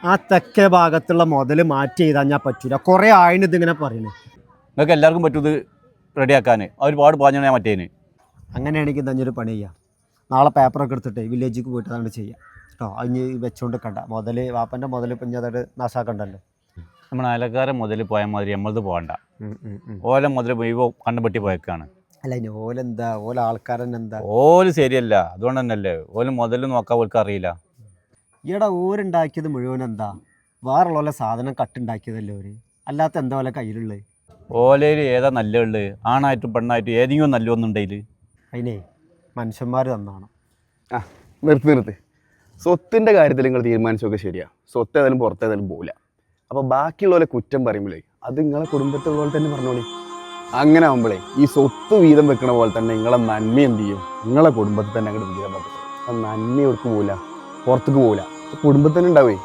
ആ തെക്കേ ഭാഗത്തുള്ള മുതൽ മാറ്റി ചെയ്താൽ ഞാൻ പറ്റൂല. കുറേ ആയിന് ഇതിങ്ങനെ പറയുന്നത്. നിങ്ങൾക്ക് എല്ലാവർക്കും പറ്റും ഇത് റെഡിയാക്കാൻ. ഒരുപാട് പാഞ്ഞാൽ ഞാൻ മറ്റേന്. അങ്ങനെയാണെങ്കിൽ തഞ്ഞൊരു പണി ചെയ്യാം. നാളെ പേപ്പറൊക്കെ എടുത്തിട്ട് വില്ലേജിലേക്ക് പോയിട്ട് അതാണ് ചെയ്യാം കേട്ടോ. അതിന് വെച്ചുകൊണ്ട് കണ്ട മുതൽ വാപ്പൻ്റെ മുതൽ ഇപ്പം ഞാൻ അതോട് നാശാക്കണ്ടല്ലോ. നമ്മൾ അയലക്കാരൻ മുതൽ പോയ മാതിരി നമ്മളത് പോകണ്ട. ഓല മുതൽ പോയി കണ്ണുപെട്ടി പോയേക്കാണ്. അല്ല ഇനി ഓലെന്താ ഓല ആൾക്കാരൻ എന്താ ഓല് ശരിയല്ല. അതുകൊണ്ട് തന്നെയല്ലേ ഓല് മുതൽ നോക്കാൻ ഓൾക്ക് അറിയില്ല. ഈടെ ഓരുണ്ടാക്കിയത് മുഴുവൻ എന്താ വേറുള്ള സാധനം കട്ടുണ്ടാക്കിയതല്ലേ ഓര്. അല്ലാത്ത എന്താ ഓല കയ്യിലുള്ളത്? ഓലയിൽ ഏതാ നല്ലുള്ളത്? ആണായിട്ടും പെണ്ണായിട്ടും ഏതെങ്കിലും നല്ലൊന്നുണ്ടെങ്കിൽ അതിനെ മനുഷ്യന്മാർ തന്നാണ്. ആ നിർത്ത്. സ്വത്തിൻ്റെ കാര്യത്തിൽ നിങ്ങൾ തീരുമാനിച്ചൊക്കെ ശരിയാ. സ്വത്ത് ഏതായാലും പുറത്തേതായാലും പോകില്ല. അപ്പോൾ ബാക്കിയുള്ളവരെ കുറ്റം പറയുമ്പോഴേ അത് നിങ്ങളെ കുടുംബത്തെ പോലെ തന്നെ പറഞ്ഞോളി. അങ്ങനെ ആകുമ്പോഴേ ഈ സ്വത്ത് വീതം വെക്കണ പോലെ തന്നെ നിങ്ങളെ നന്മ എന്ത് ചെയ്യും? നിങ്ങളെ കുടുംബത്തിൽ തന്നെ അങ്ങോട്ട് വീതം വെക്കും. അപ്പം നന്മ എവിടേക്ക് പോകില്ല, പുറത്തേക്ക് പോകില്ല, കുടുംബത്തിൽ തന്നെ ഉണ്ടാവേ.